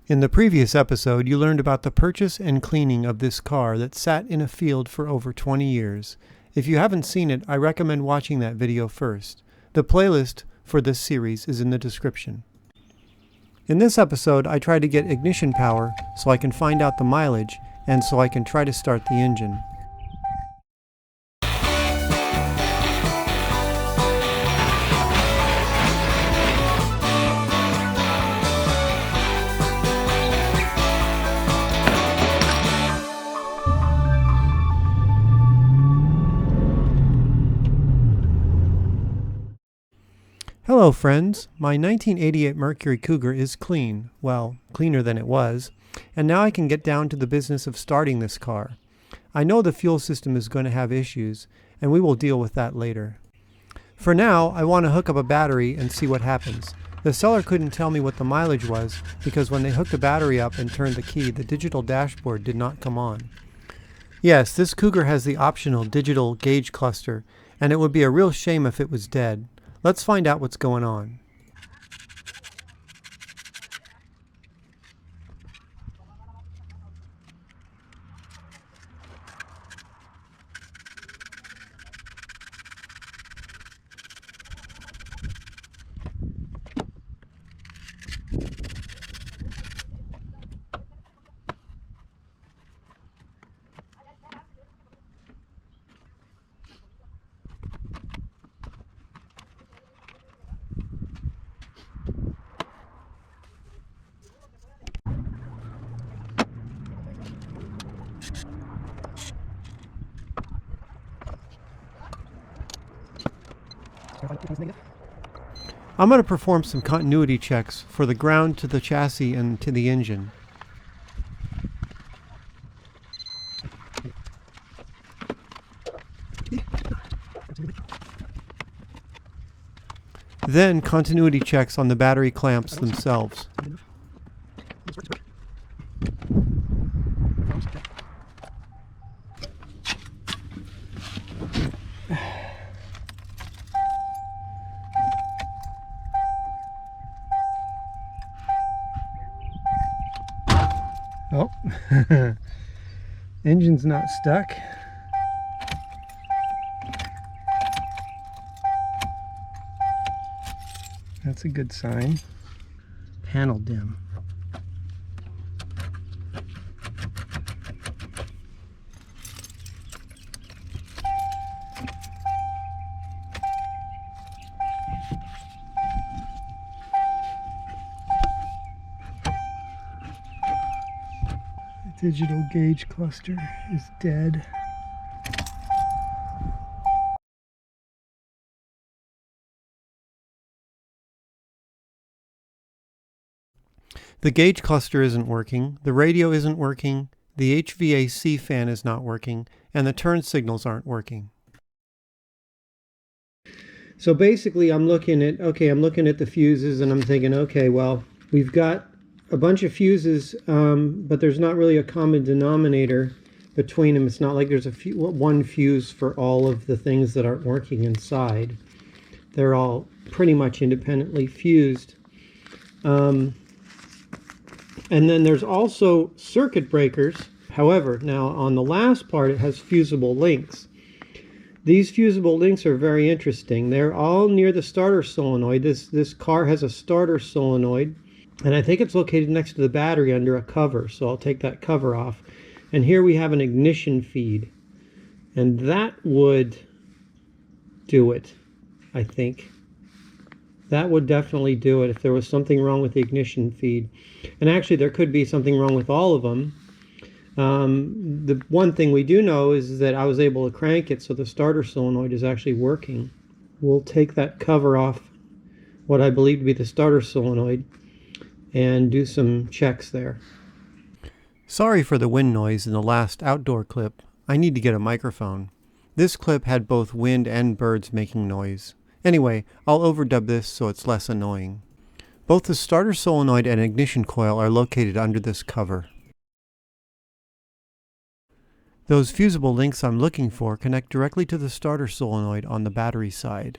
In the previous episode, you learned about the purchase and cleaning of this car that sat in a field for over 20 years. If you haven't seen it, I recommend watching that video first. The playlist for this series is in the description. In this episode, I try to get ignition power so I can find out the mileage and so I can try to start the engine. Hello friends, my 1988 Mercury Cougar is clean, well, cleaner than it was, and now I can get down to the business of starting this car. I know the fuel system is going to have issues, and we will deal with that later. For now, I want to hook up a battery and see what happens. The seller couldn't tell me what the mileage was because when they hooked the battery up and turned the key, the digital dashboard did not come on. Yes, this Cougar has the optional digital gauge cluster, and it would be a real shame if it was dead. Let's find out what's going on. I'm going to perform some continuity checks for the ground to the chassis and to the engine. Then continuity checks on the battery clamps themselves. Oh, engine's not stuck. That's a good sign. Panel dim. The digital gauge cluster is dead. The gauge cluster isn't working, the radio isn't working, the HVAC fan is not working, and the turn signals aren't working. So basically I'm looking at the fuses and I'm thinking, okay, well, we've got a bunch of fuses, but there's not really a common denominator between them. It's not like there's one fuse for all of the things that aren't working inside. They're all pretty much independently fused. And then there's also circuit breakers. However, now on the last part it has fusible links. These fusible links are very interesting. They're all near the starter solenoid. This car has a starter solenoid, and I think it's located next to the battery under a cover, so I'll take that cover off. And here we have an ignition feed, and that would do it, I think. That would definitely do it if there was something wrong with the ignition feed. And actually there could be something wrong with all of them. The one thing we do know is that I was able to crank it so the starter solenoid is actually working. We'll take that cover off what I believe to be the starter solenoid and do some checks there. Sorry for the wind noise in the last outdoor clip. I need to get a microphone. This clip had both wind and birds making noise. Anyway, I'll overdub this so it's less annoying. Both the starter solenoid and ignition coil are located under this cover. Those fusible links I'm looking for connect directly to the starter solenoid on the battery side.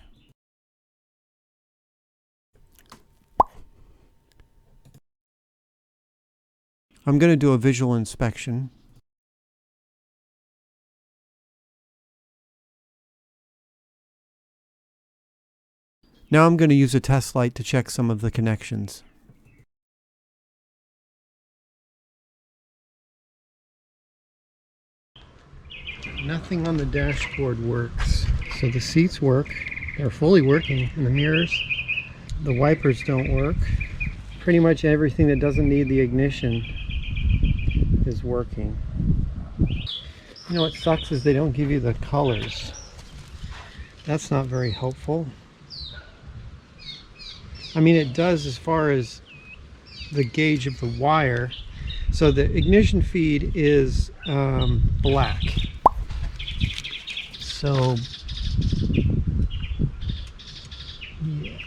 I'm going to do a visual inspection. Now I'm going to use a test light to check some of the connections. Nothing on the dashboard works. So the seats work. They're fully working in the mirrors. The wipers don't work. Pretty much everything that doesn't need the ignition is working. You know what sucks is they don't give you the colors. That's not very helpful. I mean, it does as far as the gauge of the wire. So the ignition feed is black. So, yeah.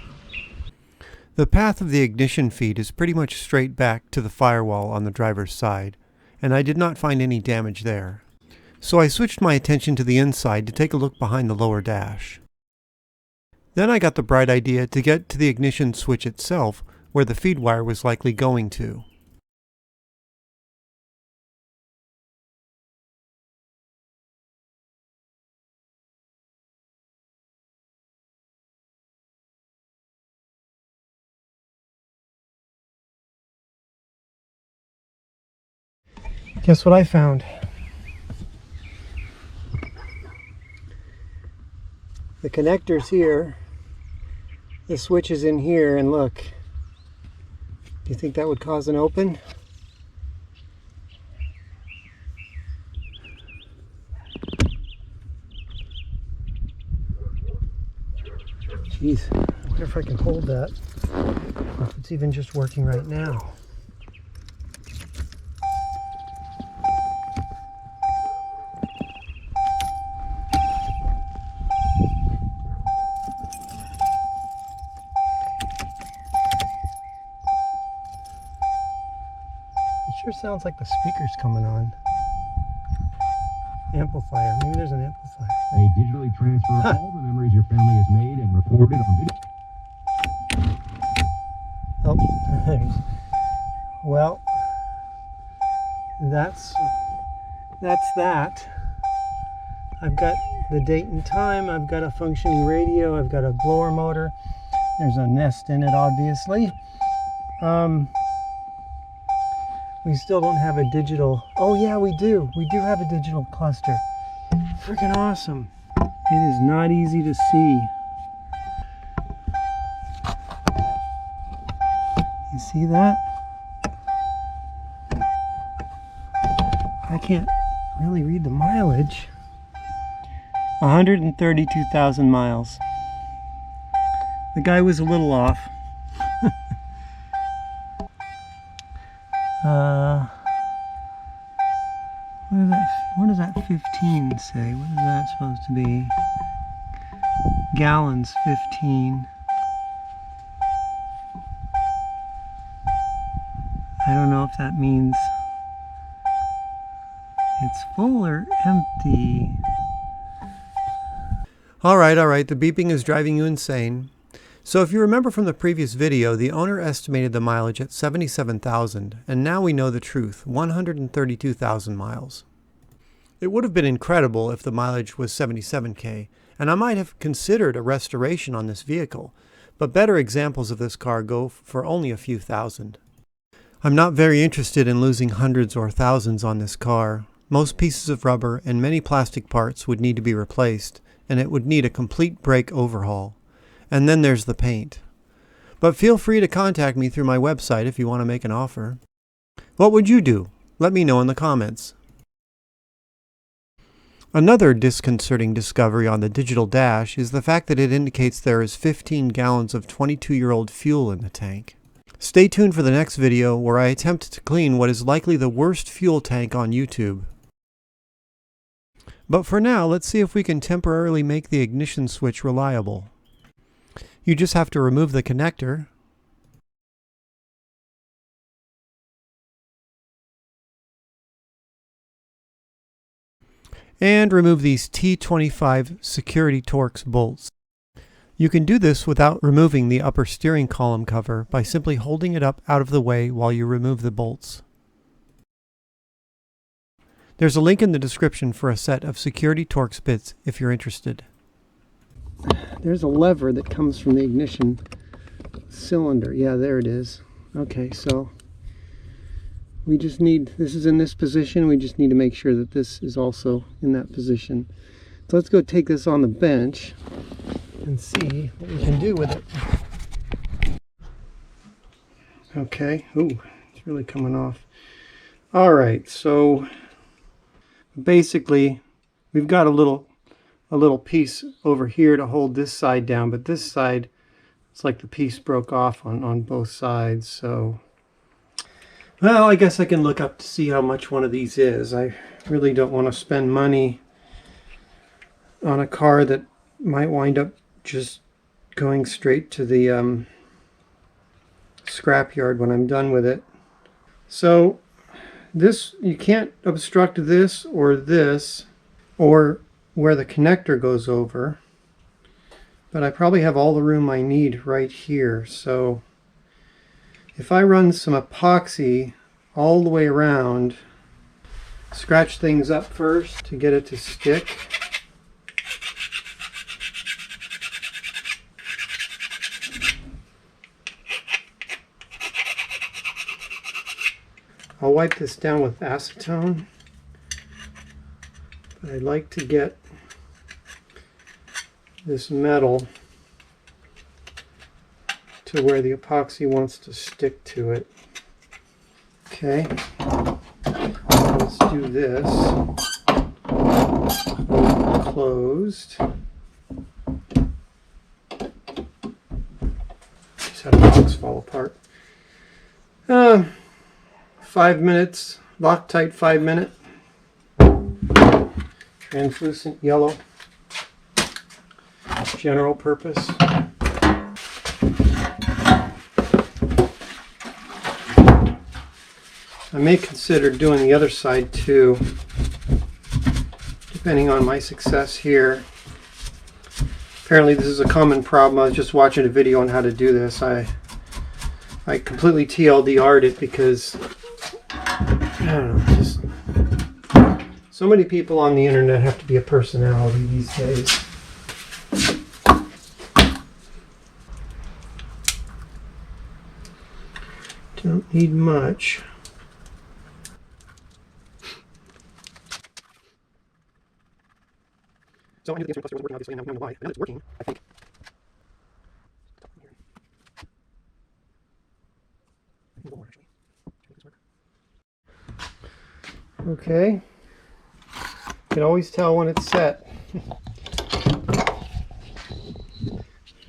The path of the ignition feed is pretty much straight back to the firewall on the driver's side, and I did not find any damage there. So I switched my attention to the inside to take a look behind the lower dash. Then I got the bright idea to get to the ignition switch itself, where the feed wire was likely going to. Guess what I found? The connector's here, the switch is in here, and look. Do you think that would cause an open? Jeez, I wonder if I can hold that, or if it's even just working right now. Sure sounds like the speaker's coming on. Amplifier. Maybe there's an amplifier. They digitally transfer all the memories your family has made and recorded on video. Oh, there's. Well, that's that. I've got the date and time. I've got a functioning radio. I've got a blower motor. There's a nest in it, obviously. We still don't have a digital. Oh yeah, we do. We do have a digital cluster. Freaking awesome. It is not easy to see. You see that? I can't really read the mileage. 132,000 miles. The guy was a little off. What does that 15 say? What is that supposed to be? Gallons, 15. I don't know if that means it's full or empty. Alright, the beeping is driving you insane. So if you remember from the previous video, the owner estimated the mileage at 77,000, and now we know the truth, 132,000 miles. It would have been incredible if the mileage was 77K, and I might have considered a restoration on this vehicle, but better examples of this car go for only a few thousand. I'm not very interested in losing hundreds or thousands on this car. Most pieces of rubber and many plastic parts would need to be replaced, and it would need a complete brake overhaul. And then there's the paint. But feel free to contact me through my website if you want to make an offer. What would you do? Let me know in the comments. Another disconcerting discovery on the digital dash is the fact that it indicates there is 15 gallons of 22-year-old fuel in the tank. Stay tuned for the next video where I attempt to clean what is likely the worst fuel tank on YouTube. But for now, let's see if we can temporarily make the ignition switch reliable. You just have to remove the connector. And remove these T25 Security Torx bolts. You can do this without removing the upper steering column cover by simply holding it up out of the way while you remove the bolts. There's a link in the description for a set of security Torx bits if you're interested. There's a lever that comes from the ignition cylinder. Yeah, there it is. Okay, so we just need, this is in this position, we just need to make sure that this is also in that position. So let's go take this on the bench and see what we can do with it. Okay, ooh, it's really coming off. All right, so basically we've got a little piece over here to hold this side down, but this side, it's like the piece broke off on both sides. So, well, I guess I can look up to see how much one of these is. I really don't want to spend money on a car that might wind up just going straight to the scrapyard when I'm done with it. So this, you can't obstruct this or where the connector goes over, but I probably have all the room I need right here. So if I run some epoxy all the way around, scratch things up first to get it to stick. I'll wipe this down with acetone, but I'd like to get this metal to where the epoxy wants to stick to it. Okay, let's do this. Closed. Just had a box fall apart. 5 minutes, Loctite 5 minute, translucent yellow, general purpose. I may consider doing the other side too, depending on my success here. Apparently this is a common problem. I was just watching a video on how to do this. I completely TLDR'd it because I don't know, just so many people on the internet have to be a personality these days. Don't need much. So I knew the instrument cluster wasn't working obviously, and now we know why. Now it's working, I think. Okay, you can always tell when it's set.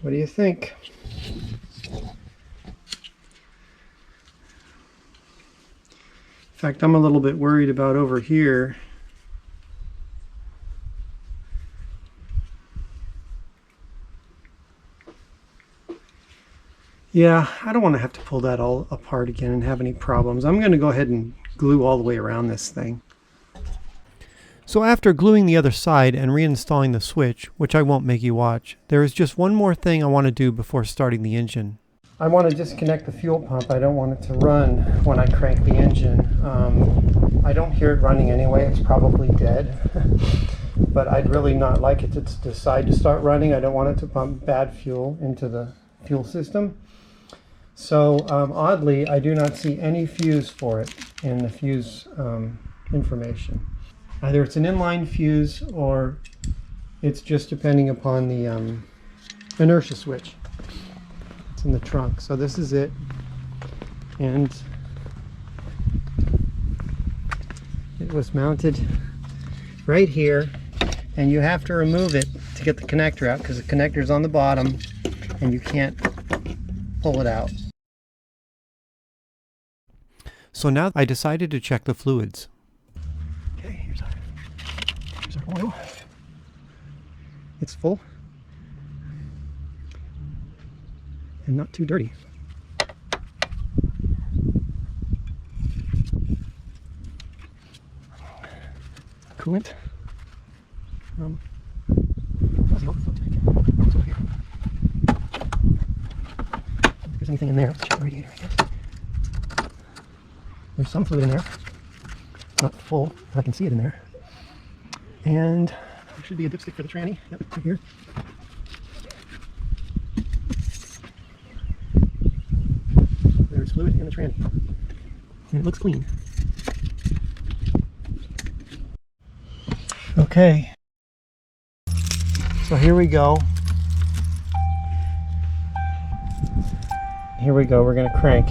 What do you think? In fact, I'm a little bit worried about over here. Yeah, I don't want to have to pull that all apart again and have any problems. I'm going to go ahead and glue all the way around this thing. So after gluing the other side and reinstalling the switch, which I won't make you watch, there is just one more thing I want to do before starting the engine. I want to disconnect the fuel pump. I don't want it to run when I crank the engine. I don't hear it running anyway. It's probably dead. But I'd really not like it to decide to start running. I don't want it to pump bad fuel into the fuel system. So oddly, I do not see any fuse for it in the fuse information. Either it's an inline fuse or it's just depending upon the inertia switch. It's in the trunk. So this is it. And it was mounted right here. And you have to remove it to get the connector out because the connector is on the bottom and you can't pull it out. So now I decided to check the fluids. Okay, here's our oil. It's full and not too dirty. Coolant. How's the overflow tank? It's over here. If there's anything in there, let's check the radiator, I guess. There's some fluid in there. not full, but I can see it in there. And there should be a dipstick for the tranny. Yep, right here. There's fluid in the tranny. And it looks clean. Okay. So here we go. Here we go, we're gonna crank.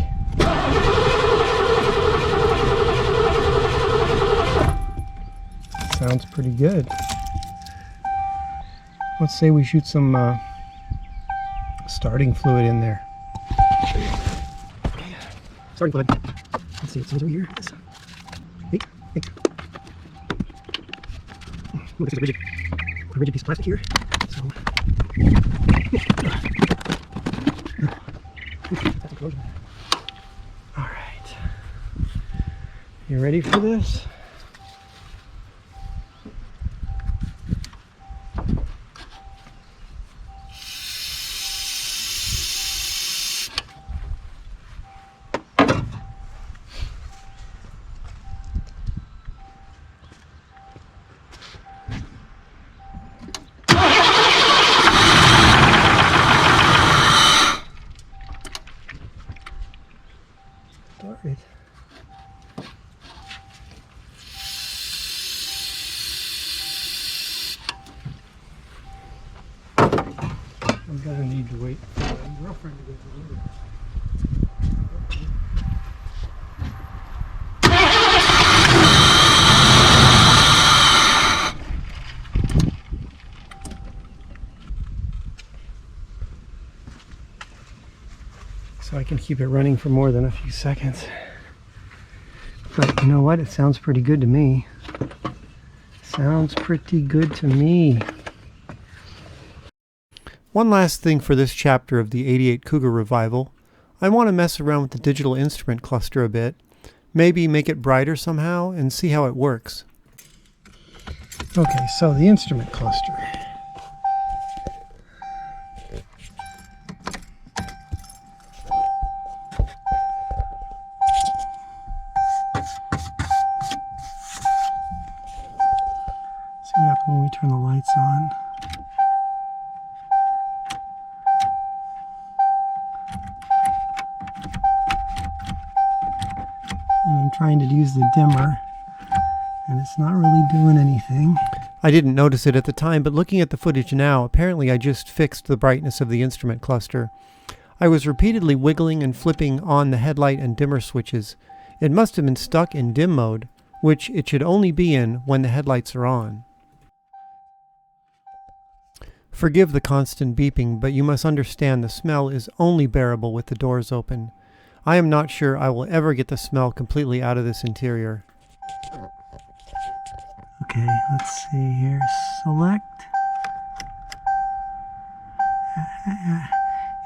Sounds pretty good. Let's say we shoot some starting fluid in there. Okay. Starting fluid. Let's see, it says over here. Hey, hey. Look at this rigid piece of plastic here. So that's a corrosion. All right. You ready for this? Started. I'm gonna need to wait for my girlfriend to get delivered. So I can keep it running for more than a few seconds. But you know what? It sounds pretty good to me. Sounds pretty good to me. One last thing for this chapter of the 88 Cougar revival. I want to mess around with the digital instrument cluster a bit. Maybe make it brighter somehow and see how it works. Okay, so the instrument cluster. See what happens when we turn the lights on. And I'm trying to use the dimmer, and it's not really doing anything. I didn't notice it at the time, but looking at the footage now, apparently I just fixed the brightness of the instrument cluster. I was repeatedly wiggling and flipping on the headlight and dimmer switches. It must have been stuck in dim mode, which it should only be in when the headlights are on. Forgive the constant beeping, but you must understand the smell is only bearable with the doors open. I am not sure I will ever get the smell completely out of this interior. Okay, let's see here. Select.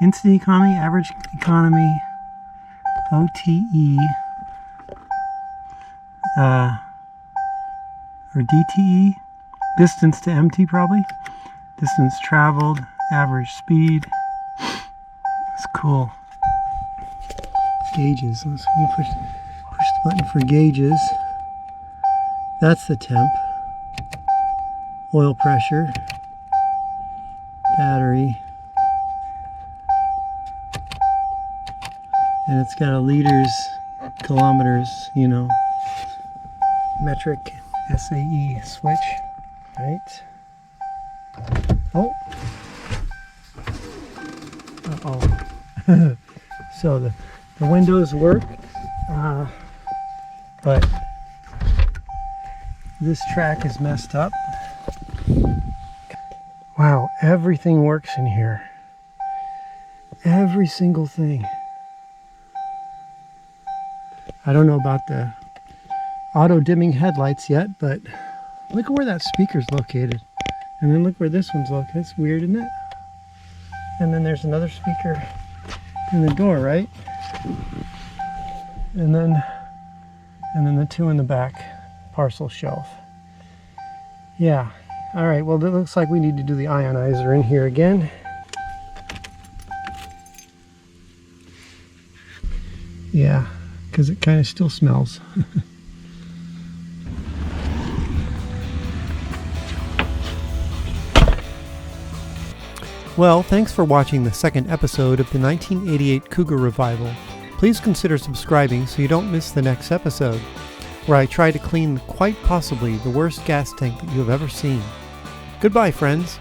Instant economy, average economy, OTE, or DTE, distance to MT probably. Distance traveled, average speed. That's cool. Gauges. Let's push the button for gauges. That's the temp. Oil pressure. Battery. And it's got a liters, kilometers, you know, metric SAE switch, right? Oh. Uh-oh. So the windows work, but this track is messed up. Wow, everything works in here. Every single thing. I don't know about the auto dimming headlights yet, but look at where that speaker's located. And then look where this one's located. That's weird, isn't it? And then there's another speaker in the door, right? And then the two in the back parcel shelf. Yeah. All right. Well, it looks like we need to do the ionizer in here again. Yeah, because it kind of still smells. Well, thanks for watching the second episode of the 1988 Cougar Revival. Please consider subscribing so you don't miss the next episode, where I try to clean quite possibly the worst gas tank that you have ever seen. Goodbye, friends.